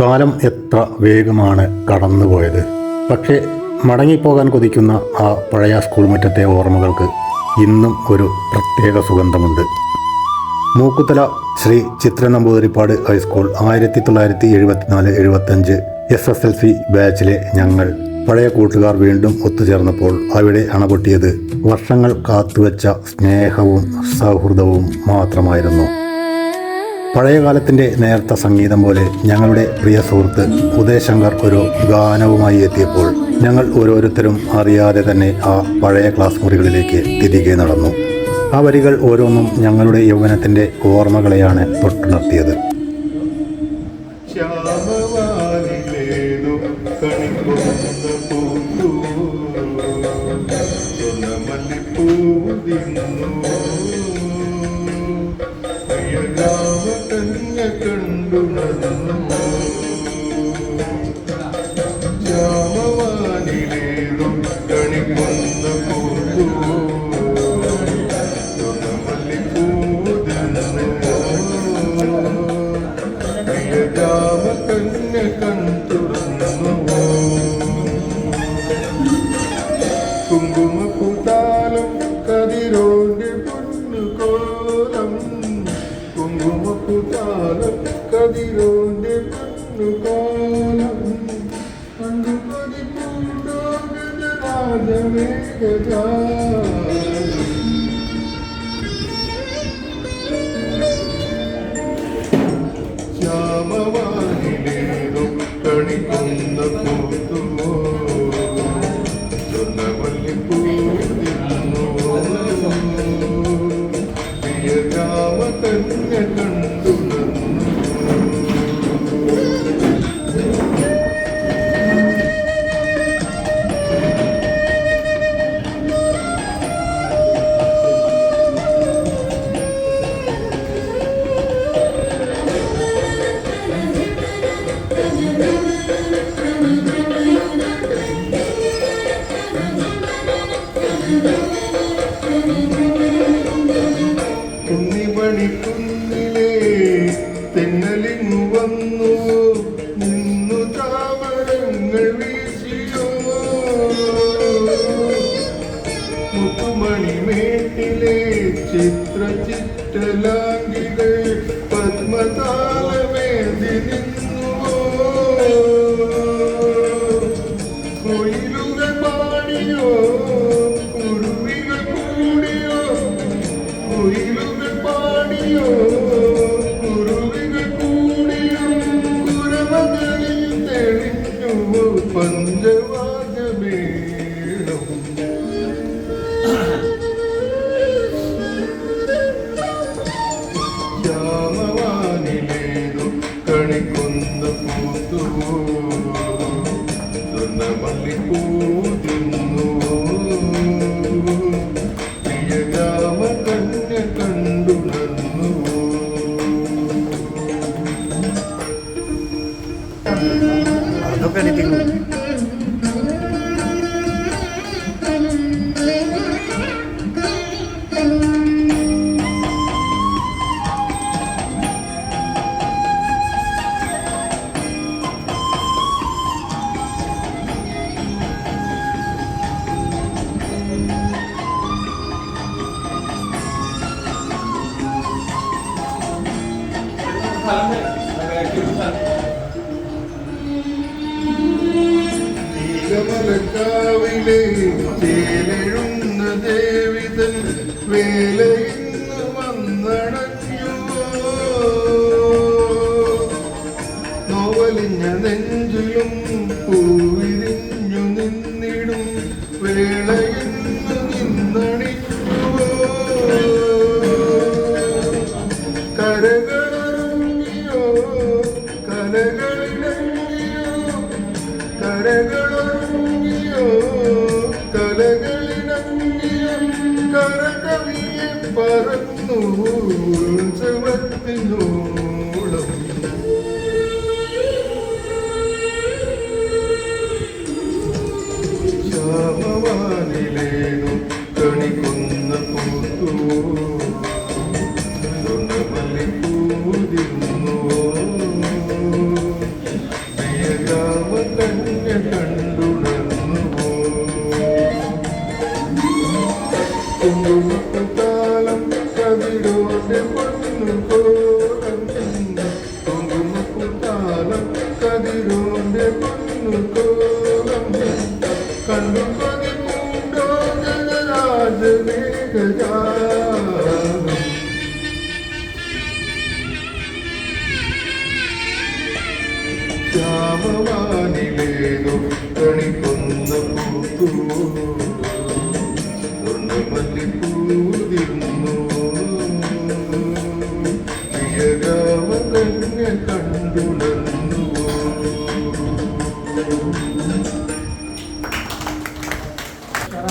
കാലം എത്ര വേഗമാണ് കടന്നുപോയത്. പക്ഷേ മടങ്ങിപ്പോകാൻ കൊതിക്കുന്ന ആ പഴയ സ്കൂൾ മുറ്റത്തെ ഓർമ്മകൾക്ക് ഇന്നും ഒരു പ്രത്യേക സുഗന്ധമുണ്ട്. മൂക്കുത്തല ശ്രീ ചിത്ര നമ്പൂതിരിപ്പാട് ഹൈസ്കൂൾ 1974-75 SSLC ബാച്ചിലെ ഞങ്ങൾ പഴയ കൂട്ടുകാർ വീണ്ടും ഒത്തുചേർന്നപ്പോൾ അവിടെ അണപൊട്ടിയത് വർഷങ്ങൾ കാത്തുവെച്ച സ്നേഹവും സൗഹൃദവും മാത്രമായിരുന്നു. പഴയകാലത്തിൻ്റെ നേർത്ത സംഗീതം പോലെ ഞങ്ങളുടെ പ്രിയ സുഹൃത്ത് ഉദയശങ്കർ ഒരു ഗാനവുമായി എത്തിയപ്പോൾ ഞങ്ങൾ ഓരോരുത്തരും അറിയാതെ തന്നെ ആ പഴയ ക്ലാസ് മുറികളിലേക്ക് തിരികെ നടന്നു. ആ വരികൾ ഓരോന്നും ഞങ്ങളുടെ യൗവനത്തിൻ്റെ ഓർമ്മകളെയാണ് തൊട്ടുണർത്തിയത്. കുങ്കുമപ്പൂത്താലം കതിരോന്റെ പൊന്നുകോലം, കുങ്കുമപ്പൂത്താലം കതിരോന്റെ പൊന്നുകോലം, കണ്ടു പതിപ്പൂണ്ടോ ശ്യാമവാനിലേറും കണിക്കുന്ന പൂത്തുവോ കുന്നിമണിക്കുന്നിലേ തെന്നലിങ്ങു വന്നു നിന്നു താമരങ്ങൾ വീശിയോ, മുത്തുമണിമേട്ടിലെ ചിത്രചിറ്റലാംഗികൾ പത്മതാളമേന്തി നിന്നുവോ, കൊയിലുകൾ പാടിയോ കുരുവികൾ കൂടിയോ, കൊയിലുകൾ പാടിയോ കുരുവികൾ കൂടിയോ, കുരമകളിൽ തെളിഞ്ഞുവോ പഞ്ചവാദ്യമേളം. ശ്യാമവാനിലേതു കണിക്കുന്ന പൂത്തുവോ, സ്വർണ്ണമല്ലിപ്പൂ തിന്നുവോ, പ്രിയരാമ കന്യ കണ്ടുണർന്നുവോ. അതൊക്കെ എനിക്ക് നീലമലക്കാവിലെ തേലെഴുന്ന ദേവിതൻ വേലയിന്ന് വന്നണഞ്ഞുവോ, നോവലിഞ്ഞ നെഞ്ചിലും പൂവിരിഞ്ഞു നിന്നിടും വേളയിന്ന് നിന്നണിഞ്ഞുവോ, കരകളൊരുങ്ങിയോ കലകളിലങ്ങിയോ, കരകളൊരുങ്ങിയോ കലകളിലങ്ങിയോ, കരകവിയെ പറന്നു ഉത്സവത്തിനോളം. ശ്യാമവാനിലേതു കണിക്കുന്ന പൂത്തുവോ, സ്വർണ്ണമല്ലിപ്പൂ തിന്നുവോ, കതിരോന്റെ പൊന്നു കോലം കണ്ടു പതിപ്പൂണ്ടോ ജലരാജമേഘജാലം ശ്യാമവാനിലേതോ കണിക്കൊന്ന പൂത്തു സ്വർണ്ണമല്ലിപ്പൂതിരുന്നു പ്രിയരാമകന്യ കണ്ടുണർന്നു.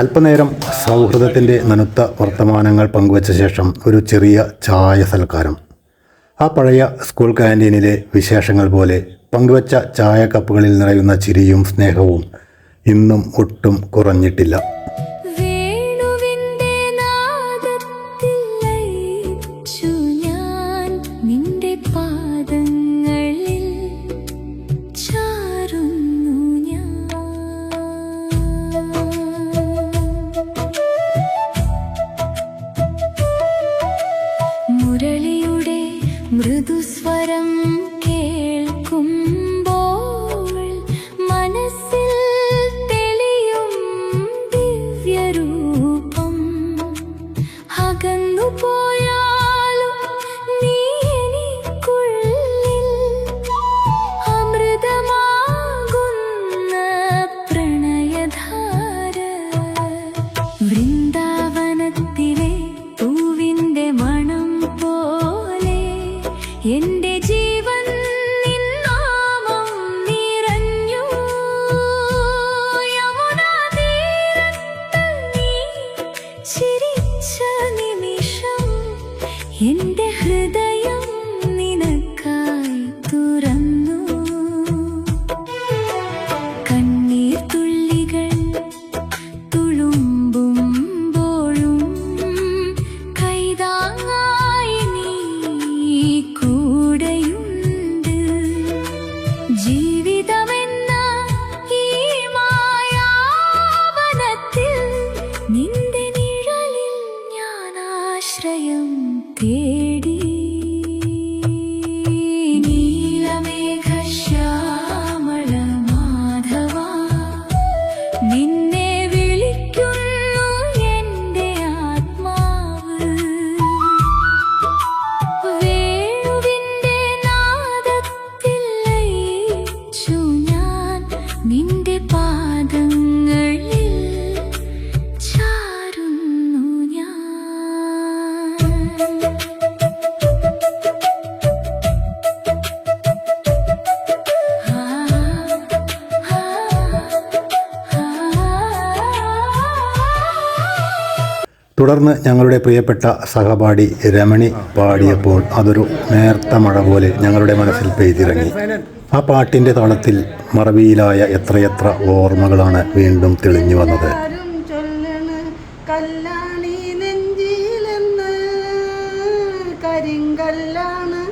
അല്പനേരം സൗഹൃദത്തിൻ്റെ നനുത്ത വർത്തമാനങ്ങൾ പങ്കുവച്ച ശേഷം ഒരു ചെറിയ ചായ സൽക്കാരം. ആ പഴയ സ്കൂൾ ക്യാൻറ്റീനിലെ വിശേഷങ്ങൾ പോലെ പങ്കുവച്ച ചായ കപ്പുകളിൽ നിറയുന്ന ചിരിയും സ്നേഹവും ഇന്നും ഒട്ടും കുറഞ്ഞിട്ടില്ല. മൃദുസ്വരം കേൾക്കുമ്പോൾ മനസ്സിൽ തെളിയും ദിവ്യരൂപം. അകന്നു പോയാലും നീ എനിക്കുള്ളിൽ അമൃതമാകുന്ന പ്രണയധാര. വൃന്ദാവനത്തിലെ പൂവിൻ്റെ മണം പോലെ എന്റെ ജീവൻ നിൻ നാമം നിറഞ്ഞു. യമുനാതീരത്ത് നീ ചിരിച്ച നിമിഷം എന്റെ ഹൃദയം നിനക്കായി തുറന്നു. കണ്ണീർ തുള്ളികൾ തുളുമ്പുമ്പോഴും കൈതാങ്ങായി നീ കൂടെയുണ്ട്. ജീവിതമെന്ന ഈ മായാവനത്തിൽ നിന്റെ നിഴലിൽ ഞാൻ ആശ്രയം തേടി. നീലമേഘശ്യാമള മാധവ നിന്നെ വിളിക്കുന്നു എൻ്റെ ആത്മാവ്. വേണുവിൻ്റെ നാദത്തിൽ ലയിച്ചു ഞാൻ നിന്റെ പാദങ്ങളിൽ ചാരുന്നു ഞാൻ. തുടർന്ന് ഞങ്ങളുടെ പ്രിയപ്പെട്ട സഹപാഠി രമണി പാടിയപ്പോൾ അതൊരു നേർത്ത മഴ പോലെ ഞങ്ങളുടെ മനസ്സിൽ പെയ്തിറങ്ങി. ആ പാട്ടിൻ്റെ താളത്തിൽ മറവിയിലായ എത്രയെത്ര ഓർമ്മകളാണ് വീണ്ടും തെളിഞ്ഞു വന്നത്. കല്ലാണി നെഞ്ചിലെന്ന് കരിങ്കല്ലാണ്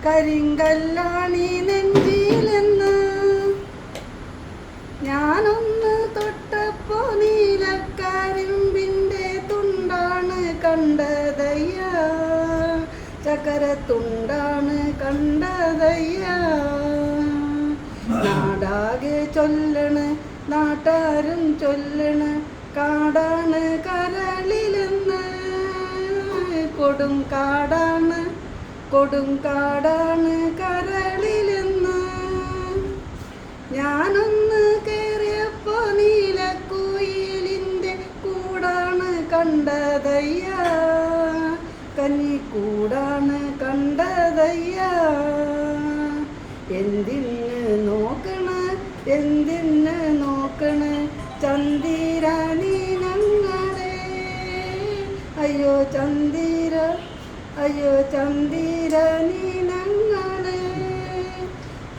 കരിങ്കല്ലാണി നെഞ്ചിലെന്ന് ഞാനൊന്ന് തൊട്ടപ്പോ നീലക്കരിമ്പിൻ്റെ തുണ്ടാണ് കണ്ടതയ്യ. ചക്കരത്തുണ്ടാണ് കണ്ടതയ്യ. നാടാകെ ചൊല്ലണ് നാട്ടാരും ചൊല്ലണ് കാടാണ് കരളിലെന്ന്. കൊടും കാടാണ് കരളിലെന്ന്. ഞാനൊന്ന് കേറിയപ്പോ നീലക്കുയിലിൻ്റെ കൂടാണ് കണ്ടതയ്യ. കന്നിക്കൂടാണ് കണ്ടതയ്യ. എന്തിന് നോക്കണ് ചന്ദിരാനി ഞങ്ങളെ. അയ്യോ ചന്ദിരാനി ഞങ്ങളെ.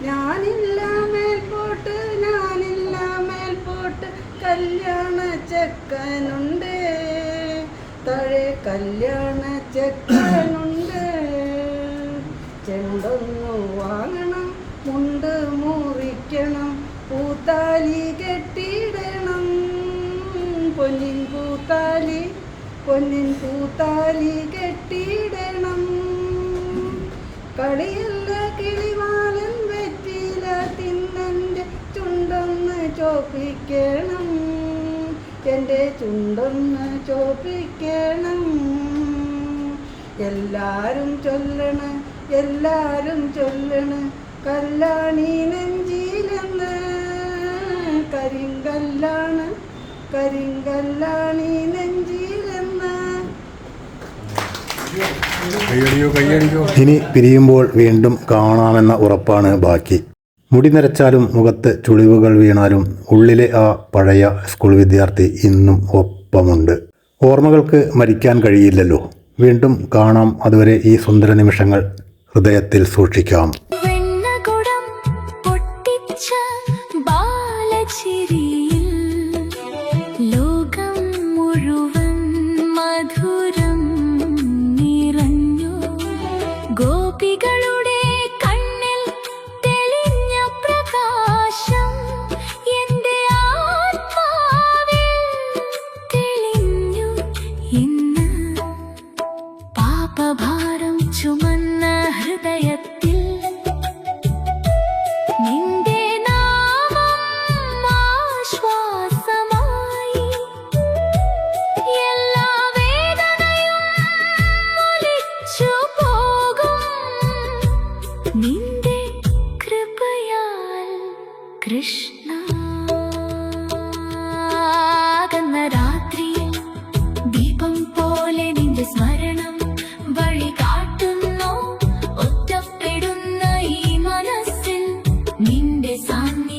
ഞാനില്ല മേൽപോട്ട് കല്യാണ ചെക്കനുണ്ട്. തഴെ കല്യാണ ചെക്കനുണ്ട്. ചെണ്ടൊന്നു വാങ്ങണം, മുണ്ട് മുറിക്കണം, പൂത്താലി കെട്ടിയിടണം. പൊന്നിൻ പൂത്താലി കെട്ടിയിടണം. കളിയല്ല കിളിവാലൻ വെറ്റില ചോപ്പിക്കണം, എൻ്റെ ചുണ്ടൊന്ന് ചോപ്പിക്കണം. എല്ലാരും ചൊല്ലണ് കല്ലാണി നെഞ്ചിലെന്ന്. കരിങ്കല്ലാണി നെഞ്ചിലെന്ന്. ഇനി പിരിയുമ്പോൾ വീണ്ടും കാണാമെന്ന ഉറപ്പാണ് ബാക്കി. മുടി നരച്ചാലും മുഖത്ത് ചുളിവുകൾ വീണാലും ഉള്ളിലെ ആ പഴയ സ്കൂൾ വിദ്യാർത്ഥി ഇന്നും ഒപ്പമുണ്ട്. ഓർമ്മകൾക്ക് മരിക്കാൻ കഴിയില്ലല്ലോ. വീണ്ടും കാണാം. അതുവരെ ഈ സുന്ദര നിമിഷങ്ങൾ ഹൃദയത്തിൽ സൂക്ഷിക്കാം. വെണ്ണകുടം പൊട്ടിച്ച ബാലചിരിയിൽ ലോകം മുഴുവൻ മധുരം നിറഞ്ഞു. ഗോപികളുടെ കണ്ണിൽ തെളിഞ്ഞ പ്രകാശം എൻ്റെ ആത്മാവിൽ തെളിഞ്ഞു. ഇന്ന് പാപഭാരം ചുമന്ന ഹൃദയത്തിൽ നിന്റെ നാമം ആശ്വാസമായി. എല്ലാ വേദനയും ഒലിച്ചു പോകും നിന്റെ കൃപയാൽ കൃഷ്ണ. ആകുന്ന രാത്രിയിൽ ദീപം പോലെ നിന്റെ സ്മരണം വഴി കാട്ടുന്നു. ഒറ്റപ്പെടുന്ന ഈ മനസ്സിൽ നിന്റെ സാന്നിധ്യം